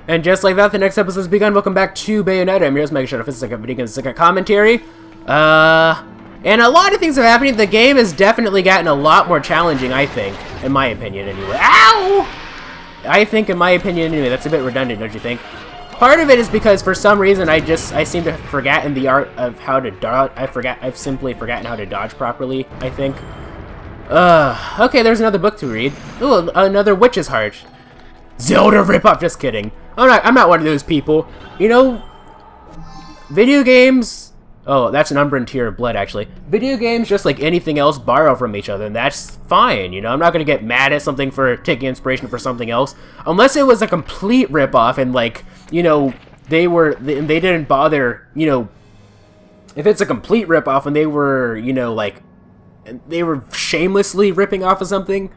And just like that, the next episode has begun. Welcome back to Bayonetta. I'm your host, MegaShadowFist. It's like a video game, it's like a commentary. And a lot of things are happening. The game has definitely gotten a lot more challenging, I think. In my opinion, anyway. Ow! I think, in my opinion, anyway. That's a bit redundant, don't you think? Part of it is because, for some reason, I seem to have forgotten the art of how to dodge. I've simply forgotten how to dodge properly, I think. Okay, there's another book to read. Ooh, another Witch's Heart. Zelda ripoff, just kidding. I'm not one of those people. You know, video games... Oh, that's an Umbran Tear of Blood, actually. Video games, just like anything else, borrow from each other, and that's fine, you know? I'm not gonna get mad at something for taking inspiration for something else. Unless it was a complete ripoff, and like, you know, they didn't bother, you know... If it's a complete ripoff, and they were, you know, like... They were shamelessly ripping off of something...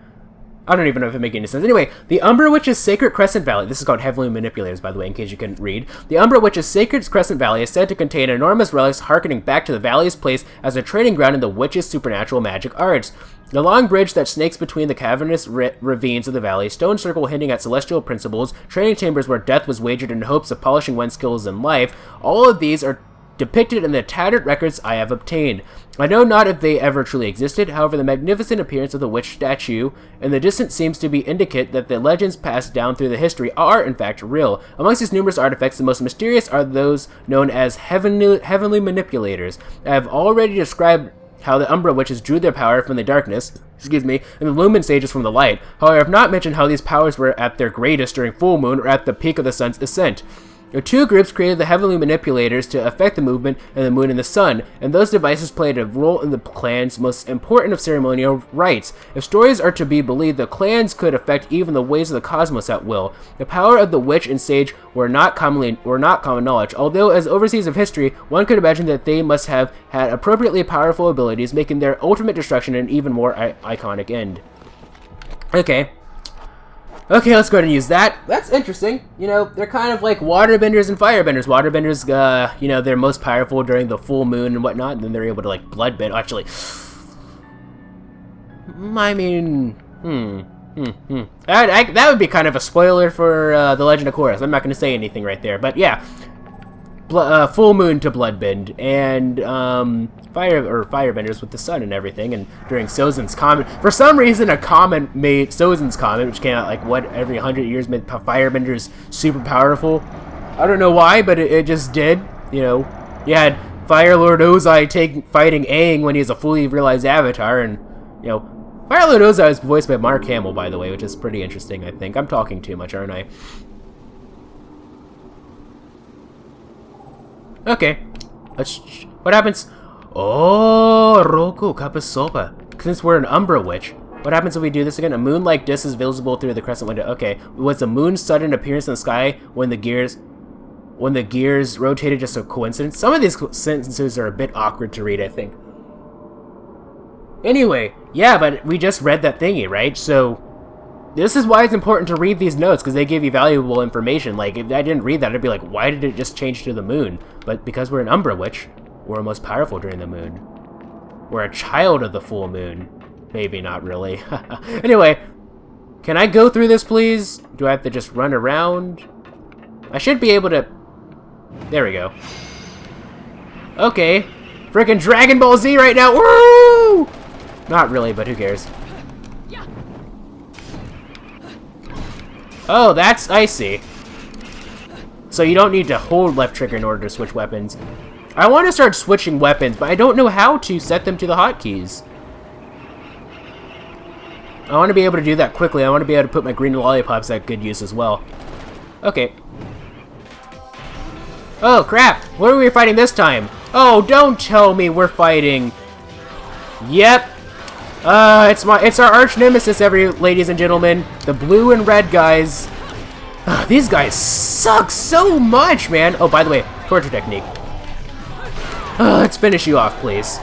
I don't even know if it makes any sense. Anyway, the Umbra Witch's Sacred Crescent Valley. This is called Heavenly Manipulators, by the way, in case you couldn't read. The Umbra Witch's Sacred Crescent Valley is said to contain enormous relics harkening back to the valley's place as a training ground in the witch's supernatural magic arts. The long bridge that snakes between the cavernous ravines of the valley, stone circle hinting at celestial principles, training chambers where death was wagered in hopes of polishing one's skills in life, all of these are depicted in the tattered records I have obtained. I know not if they ever truly existed, however the magnificent appearance of the witch statue in the distance seems to indicate that the legends passed down through the history are in fact real. Amongst these numerous artifacts, the most mysterious are those known as heavenly manipulators. I have already described how the Umbra Witches drew their power from the darkness, and the lumen sages from the light. However, I have not mentioned how these powers were at their greatest during full moon or at the peak of the sun's ascent. The two groups created the heavenly manipulators to affect the movement of the moon and the sun, and those devices played a role in the clan's most important of ceremonial rites. If stories are to be believed, the clans could affect even the ways of the cosmos at will. The power of the witch and sage were not common knowledge, although as overseers of history, one could imagine that they must have had appropriately powerful abilities, making their ultimate destruction an even more iconic end. Okay, let's go ahead and use that. That's interesting. You know, they're kind of like waterbenders and firebenders. Waterbenders, you know, they're most powerful during the full moon and whatnot, and then they're able to, like, bloodbend. Actually, I mean, that would be kind of a spoiler for The Legend of Korra. I'm not going to say anything right there, but yeah. Full moon to bloodbend, and firebenders with the sun and everything. And during Sozin's Comet, for some reason, a comet made Sozin's Comet, which came out like every 100 years, made firebenders super powerful. I don't know why, but it just did. You know, you had Fire Lord Ozai fighting Aang when he's a fully realized avatar, and you know, Fire Lord Ozai is voiced by Mark Hamill, by the way, which is pretty interesting. I think I'm talking too much, aren't I? Okay, what happens? Oh, Roku Kapasopa. Since we're an Umbra Witch, what happens if we do this again? A moon-like disc is visible through the crescent window. Okay, was the moon's sudden appearance in the sky when the gears rotated just a coincidence? Some of these sentences are a bit awkward to read, I think. Anyway, yeah, but we just read that thingy, right? So this is why it's important to read these notes, because they give you valuable information. Like, if I didn't read that, I'd be like, why did it just change to the moon? But because we're an Umbra Witch, we're most powerful during the moon. We're a child of the full moon. Maybe not really. Anyway, can I go through this, please? Do I have to just run around? I should be able to... There we go. Okay. Frickin' Dragon Ball Z right now! Woo! Not really, but who cares? Oh, I see. So you don't need to hold left trigger in order to switch weapons. I want to start switching weapons, but I don't know how to set them to the hotkeys. I want to be able to do that quickly. I want to be able to put my green lollipops at good use as well. Okay. Oh, crap. What are we fighting this time? Oh, don't tell me we're fighting... Yep. It's our arch nemesis, ladies and gentlemen. The blue and red guys. These guys suck so much, man. Oh, by the way, torture technique. Let's finish you off, please.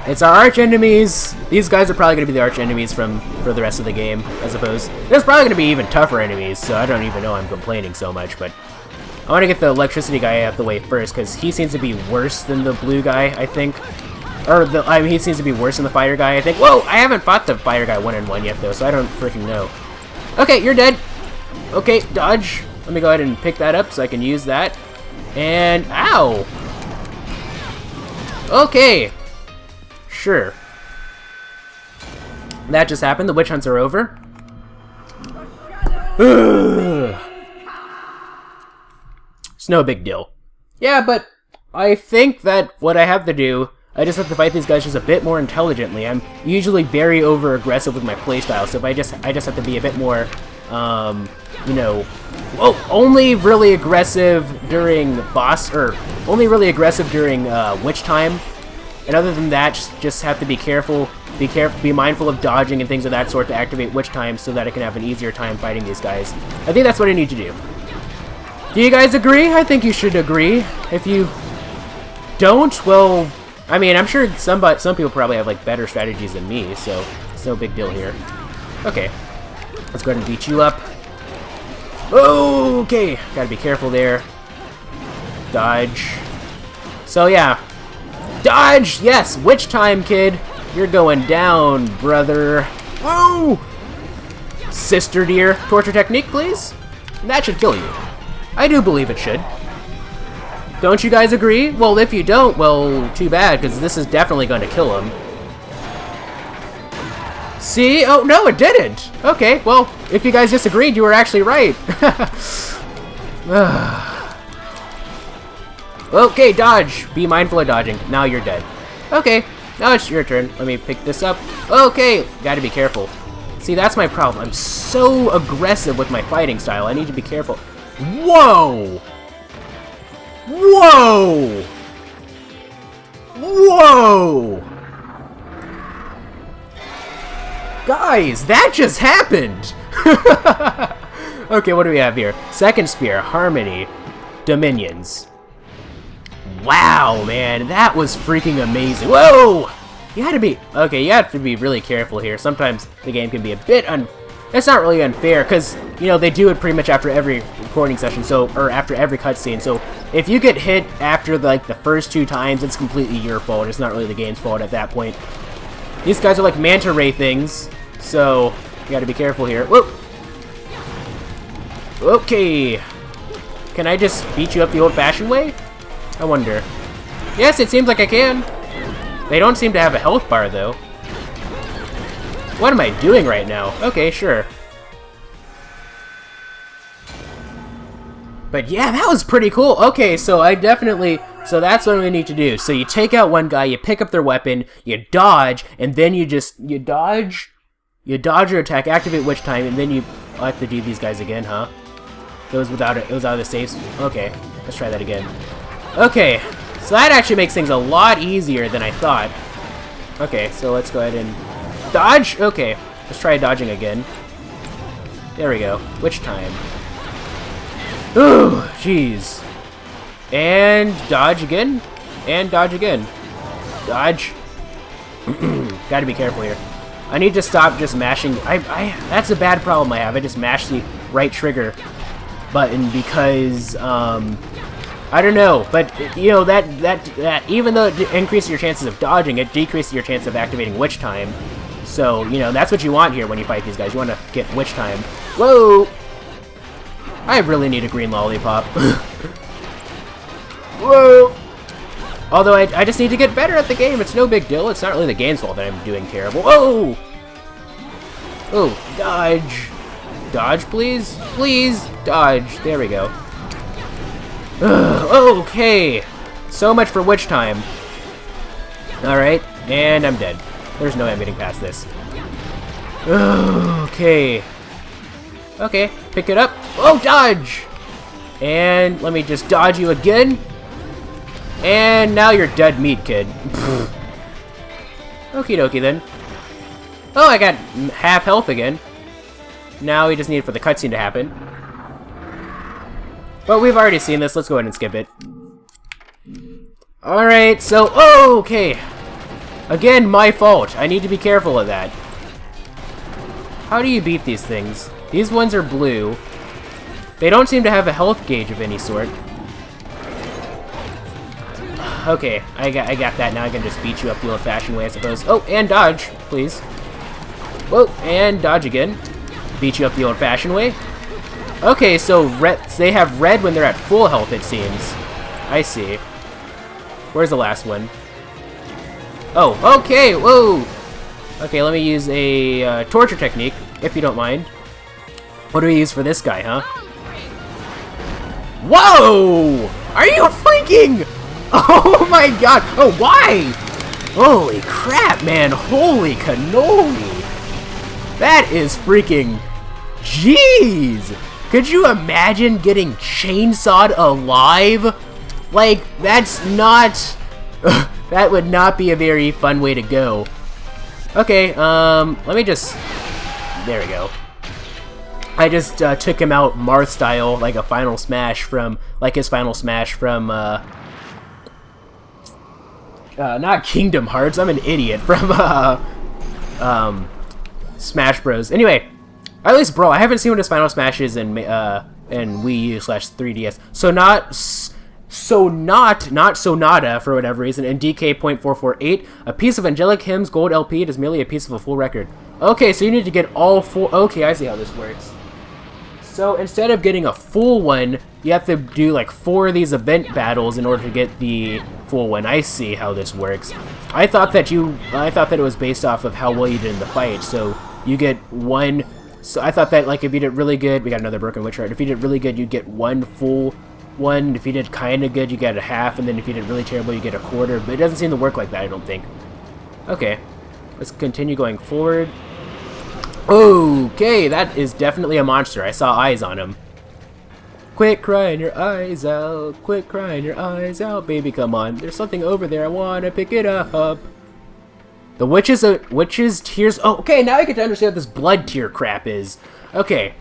It's our arch enemies. These guys are probably going to be the arch enemies for the rest of the game, I suppose. There's probably going to be even tougher enemies, so I don't even know I'm complaining so much, but I want to get the electricity guy out the way first, because he seems to be worse than the blue guy, I think. I mean, he seems to be worse than the fire guy, I think. Whoa, I haven't fought the fire guy one-on-one yet, though, so I don't freaking know. Okay, you're dead. Okay, dodge. Let me go ahead and pick that up so I can use that. And, ow! Okay. Sure. That just happened. The witch hunts are over. It's no big deal. Yeah, but I think that what I have to do, I just have to fight these guys just a bit more intelligently. I'm usually very over-aggressive with my playstyle, so if I just have to be a bit more, you know, only really aggressive during boss, or only really aggressive during witch time. And other than that, just have to be careful, be mindful of dodging and things of that sort to activate witch time so that I can have an easier time fighting these guys. I think that's what I need to do. Do you guys agree? I think you should agree. If you don't, well, I mean, I'm sure some people probably have like better strategies than me, so it's no big deal here. Okay, let's go ahead and beat you up. Okay, gotta be careful there. Dodge. So yeah, dodge. Yes, witch time, kid. You're going down, brother. Whoa! Sister dear, torture technique, please. That should kill you. I do believe it should. Don't you guys agree? Well, if you don't, well, too bad, because this is definitely going to kill him. See? Oh, no, it didn't! Okay, well, if you guys disagreed, you were actually right. Okay, dodge! Be mindful of dodging. Now you're dead. Okay, now it's your turn. Let me pick this up. Okay, gotta be careful. See, that's my problem. I'm so aggressive with my fighting style. I need to be careful. Whoa! Whoa! Whoa! Guys, that just happened! Okay, what do we have here? Second Spear, Harmony, Dominions. Wow, man, that was freaking amazing. Whoa! You have to be really careful here. Sometimes the game can be a bit it's not really unfair, because, you know, they do it pretty much after every recording session, or after every cutscene, so if you get hit after, like, the first 2 times, it's completely your fault. It's not really the game's fault at that point. These guys are like manta ray things, so you gotta be careful here. Whoa! Okay. Can I just beat you up the old-fashioned way? I wonder. Yes, it seems like I can. They don't seem to have a health bar, though. What am I doing right now? Okay, sure. But yeah, that was pretty cool. Okay, so so that's what we need to do. So you take out one guy, you pick up their weapon, you dodge, and then you dodge your attack, activate witch time, and then I'll have to do these guys again, huh? It was out of the saves. Okay, let's try that again. Okay, so that actually makes things a lot easier than I thought. Okay, so let's go ahead and dodge. Okay, let's try dodging again. There we go. Witch time. Ooh, jeez. And dodge again. And dodge again. Dodge. Gotta be careful here. I need to stop just mashing. That's a bad problem I have. I just mash the right trigger button because, I don't know, but, you know, that even though it increases your chances of dodging, it decreases your chance of activating witch time. So, you know, that's what you want here when you fight these guys. You want to get witch time. Whoa! I really need a green lollipop. Whoa! Although I just need to get better at the game. It's no big deal. It's not really the game's fault that I'm doing terrible. Whoa! Oh, dodge. Dodge, please? Please, dodge. There we go. Okay. So much for witch time. Alright, and I'm dead. There's no way I'm getting past this. Okay. Okay, pick it up. Oh, dodge! And let me just dodge you again. And now you're dead meat, kid. Okie dokie then. Oh, I got half health again. Now we just need for the cutscene to happen. But we've already seen this. Let's go ahead and skip it. Alright, so, okay. Again, my fault. I need to be careful of that. How do you beat these things? These ones are blue. They don't seem to have a health gauge of any sort. Okay, I got that. Now I can just beat you up the old-fashioned way, I suppose. Oh, and dodge, please. Whoa, and dodge again. Beat you up the old-fashioned way. Okay, so they have red when they're at full health, it seems. I see. Where's the last one? Oh, okay, whoa! Okay, let me use a torture technique, if you don't mind. What do we use for this guy, huh? Whoa! Are you freaking... Oh my god! Oh, why? Holy crap, man! Holy cannoli! That is freaking... Jeez! Could you imagine getting chainsawed alive? Like, that's not... that would not be a very fun way to go. Okay, let me just... There we go. I just took him out Marth style, like a final smash from... Like his final smash from, not Kingdom Hearts, I'm an idiot, from, Smash Bros. Anyway, at least, bro, I haven't seen what his final smash is in Wii U / 3DS. Not Sonata, for whatever reason, in DK.448. A piece of Angelic Hymns Gold LP. It is merely a piece of a full record. Okay, so you need to get all four. Okay, I see how this works. So instead of getting a full one, you have to do like 4 of these event battles in order to get the full one. I see how this works. I thought that it was based off of how well you did in the fight. So you get one. So I thought that like if you did really good, we got another broken witch heart. If you did really good, you'd get one full one. If you did kind of good, you get a half, and then if you did really terrible, you get a quarter. But it doesn't seem to work like that, I don't think. Okay, let's continue going forward. Okay, that is definitely a monster. I saw eyes on him. Quit crying your eyes out. Quit crying your eyes out, baby. Come on. There's something over there. I want to pick it up. The witch's tears. Oh, okay, now I get to understand what this blood tear crap is. Okay.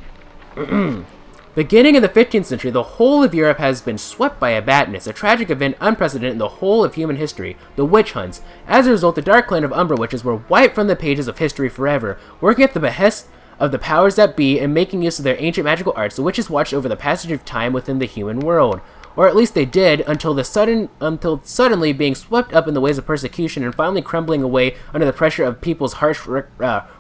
Beginning in the 15th century, the whole of Europe has been swept by a madness, a tragic event unprecedented in the whole of human history, the witch hunts. As a result, the dark clan of Umbra witches were wiped from the pages of history forever. Working at the behest of the powers that be and making use of their ancient magical arts, the witches watched over the passage of time within the human world. Or at least they did, until suddenly being swept up in the waves of persecution and finally crumbling away under the pressure of people's harsh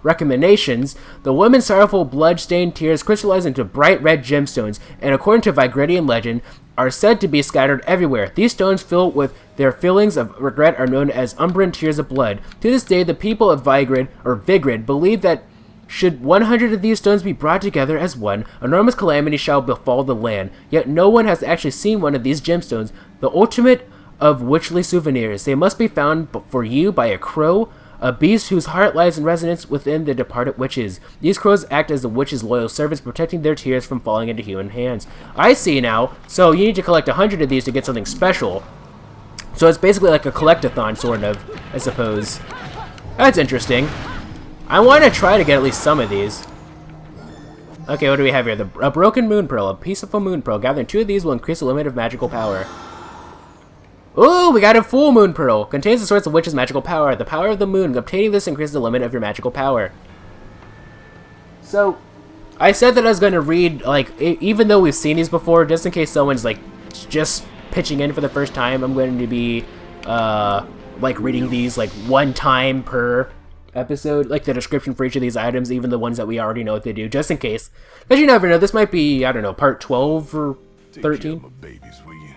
recommendations. The women's sorrowful blood-stained tears crystallized into bright red gemstones, and according to Vigridian legend, are said to be scattered everywhere. These stones, filled with their feelings of regret, are known as Umbran tears of blood. To this day, the people of Vigrid believe that should 100 of these stones be brought together as one, enormous calamity shall befall the land. Yet no one has actually seen one of these gemstones, the ultimate of witchly souvenirs. They must be found for you by a crow, a beast whose heart lies in resonance within the departed witches. These crows act as the witches' loyal servants, protecting their tears from falling into human hands. I see now. So you need to collect 100 of these to get something special. So it's basically like a collect-a-thon, sort of, I suppose. That's interesting. I want to try to get at least some of these. Okay, what do we have here? A broken moon pearl, a peaceful moon pearl. Gathering 2 of these will increase the limit of magical power. Ooh, we got a full moon pearl. Contains the source of witch's magical power. The power of the moon. Obtaining this increases the limit of your magical power. So, I said that I was going to read, like, even though we've seen these before, just in case someone's, like, just pitching in for the first time, I'm going to be, like, reading these, like, 1 time per episode, like the description for each of these items, even the ones that we already know what they do, just in case. Because you never know, this might be, I don't know, part 12 or 13. Take care of my babies, will you?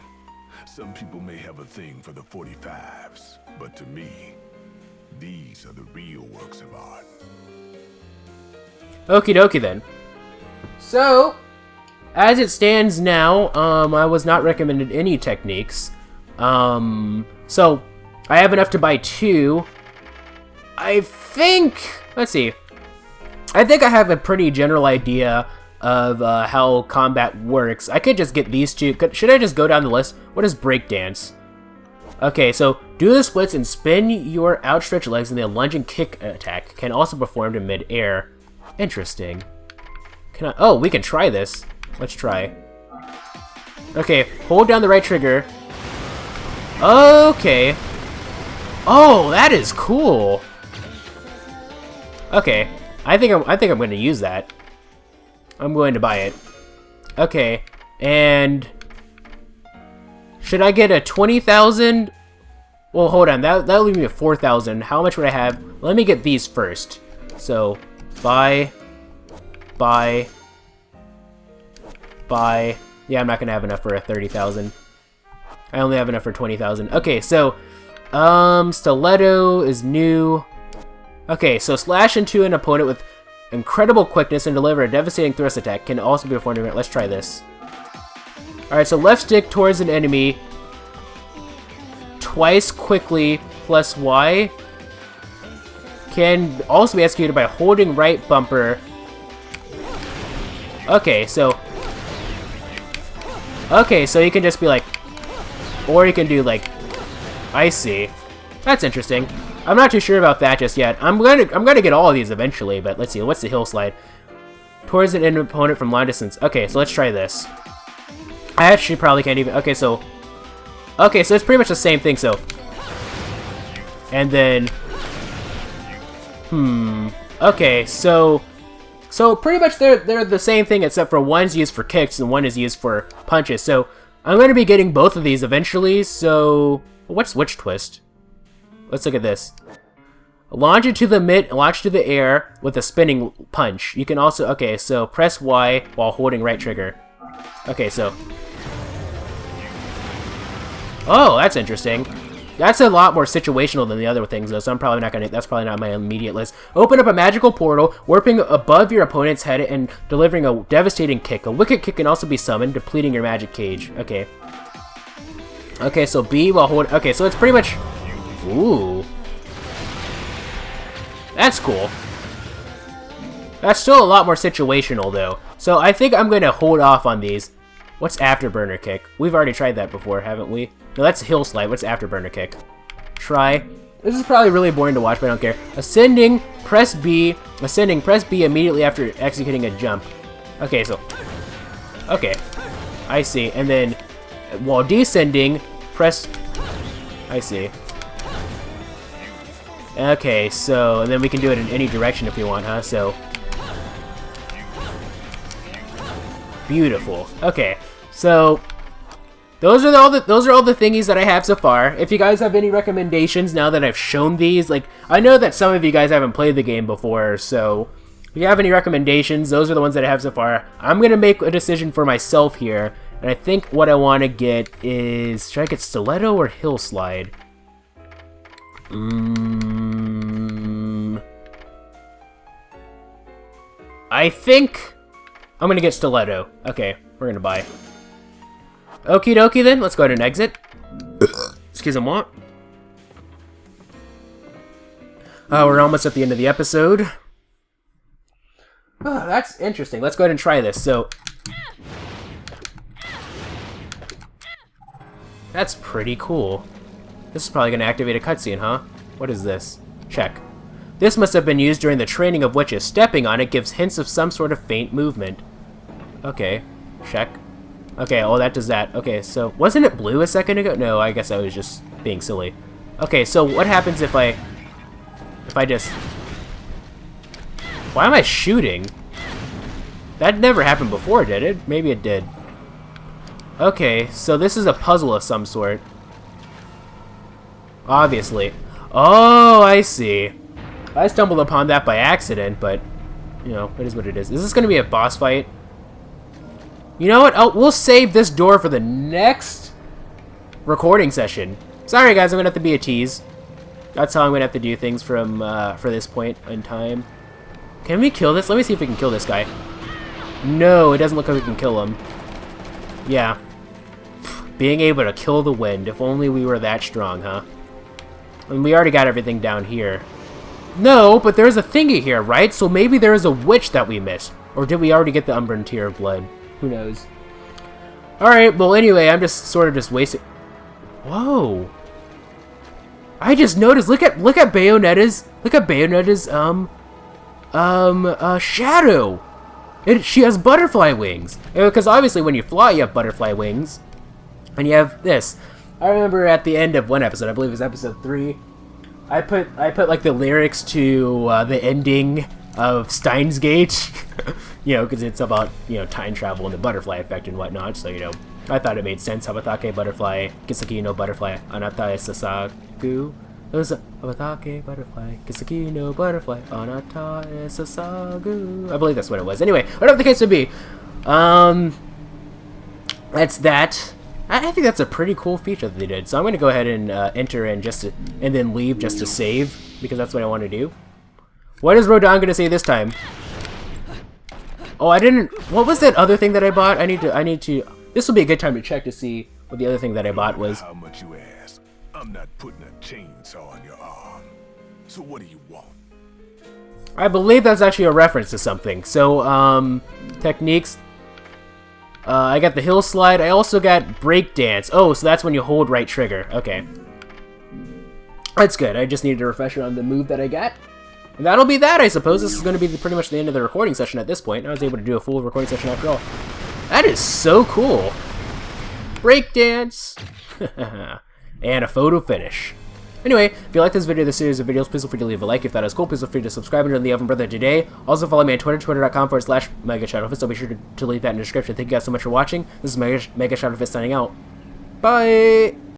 Some people may have a thing for the 45s, but to me, these are the real works of art. Okie dokie then. So, as it stands now, I was not recommended any techniques. So, I have enough to buy 2. I think, let's see, I think I have a pretty general idea of how combat works. I could just get these 2. Should I just go down the list? What is breakdance? Okay, so do the splits and spin your outstretched legs in the lunge and kick attack. Can also be performed in mid-air. Interesting. Oh, we can try this. Let's try. Okay, hold down the right trigger. Okay. Oh, that is cool. Okay, I think I'm going to use that. I'm going to buy it. Okay, and should I get a 20,000? Well, hold on. That'll leave me a 4,000. How much would I have? Let me get these first. So, buy, buy... Yeah, I'm not gonna have enough for a 30,000. I only have enough for 20,000. Okay, so... Stiletto is new. Okay, so slash into an opponent with incredible quickness and deliver a devastating thrust attack can also be performed. Let's try this. Alright, so left stick towards an enemy twice quickly plus Y can also be executed by holding right bumper. Okay, so you can just be like, or you can do like, I see. That's interesting. I'm not too sure about that just yet. I'm gonna get all of these eventually, but let's see. What's the hill slide? Towards an opponent from long distance. Okay, so let's try this. I actually probably can't even. Okay, so it's pretty much the same thing. So, and then, okay, so pretty much they're the same thing except for one's used for kicks and one is used for punches. So I'm gonna be getting both of these eventually. So what's Witch Twist? Let's look at this. Launch into the air with a spinning punch. You can also, okay, so press Y while holding right trigger. Okay, so. Oh, that's interesting. That's a lot more situational than the other things, though, so I'm probably not gonna, that's probably not my immediate list. Open up a magical portal, warping above your opponent's head and delivering a devastating kick. A wicked kick can also be summoned, depleting your magic cage. Okay. Okay, so B while holding, okay, so it's pretty much, ooh. That's cool. That's still a lot more situational, though. So I think I'm going to hold off on these. What's Afterburner Kick? We've already tried that before, haven't we? No, that's Hill Slide. What's Afterburner Kick? Try. This is probably really boring to watch, but I don't care. Ascending, press B. Ascending, press B immediately after executing a jump. Okay, so... Okay. I see. And then, while descending, press... I see. Okay, so, and then we can do it in any direction if we want, huh? So, beautiful. Okay, so those are all the thingies that I have so far. If you guys have any recommendations now that I've shown these, like I know that some of you guys haven't played the game before, so if you have any recommendations, those are the ones that I have so far. I'm gonna make a decision for myself here, and I think what I want to get is, should I get Stiletto or Hill Slide? I think I'm gonna get Stiletto. Okay, we're gonna buy. Okie dokie then, let's go ahead and exit. Excuse me, what? We're almost at the end of the episode. Oh, that's interesting. Let's go ahead and try this. So, that's pretty cool. This is probably gonna activate a cutscene, huh? What is this? Check. This must have been used during the training of witches. Stepping on it gives hints of some sort of faint movement. Okay. Check. Okay, oh, that does that. Okay, so, wasn't it blue a second ago? No, I guess I was just being silly. Okay, so what happens if I just... Why am I shooting? That never happened before, did it? Maybe it did. Okay, so this is a puzzle of some sort. Obviously. Oh, I see. I stumbled upon that by accident, but, you know, it is what it is. Is this going to be a boss fight? You know what? We'll save this door for the next recording session. Sorry, guys, I'm going to have to be a tease. That's how I'm going to have to do things from for this point in time. Can we kill this? Let me see if we can kill this guy. No, it doesn't look like we can kill him. Yeah. Being able to kill the wind. If only we were that strong, huh? And we already got everything down here. No, but there's a thingy here, right? So maybe there is a witch that we missed. Or did we already get the Umbran Tear of Blood? Who knows? Alright, well anyway, I'm just sort of just wasting... Whoa! I just noticed, look at Bayonetta's, shadow! She has butterfly wings! Because obviously when you fly, you have butterfly wings. And you have this. I remember at the end of one episode, I believe it was episode 3, I put like the lyrics to the ending of Steins Gate, you know, because it's about, you know, time travel and the butterfly effect and whatnot. So, you know, I thought it made sense. Habatake butterfly, Kisaki no butterfly, Anata sasagu. Habatake butterfly, Kisaki no butterfly, Anata sasagu. I believe that's what it was. Anyway, whatever the case would be, that's that. I think that's a pretty cool feature that they did. So I'm going to go ahead and enter in and then leave just to save, because that's what I want to do. What is Rodon going to say this time? Oh, I didn't... What was that other thing that I bought? I need to... This will be a good time to check to see what the other thing that I bought was. How much you ask? I'm not putting a chainsaw on your arm. So what do you want? I believe that's actually a reference to something. So, techniques. I got the hill slide. I also got break dance. Oh, so that's when you hold right trigger. Okay. That's good. I just needed a refresher on the move that I got. And that'll be that, I suppose. This is going to be pretty much the end of the recording session at this point. I was able to do a full recording session after all. That is so cool. Break dance. And a photo finish. Anyway, if you like this video, this series of videos, please feel free to leave a like. If that is cool, please feel free to subscribe and join the Oven Brother today. Also follow me on Twitter, twitter.com/MegaShadowFist. I'll be sure to leave that in the description. Thank you guys so much for watching. This is MegaShadowFist signing out. Bye!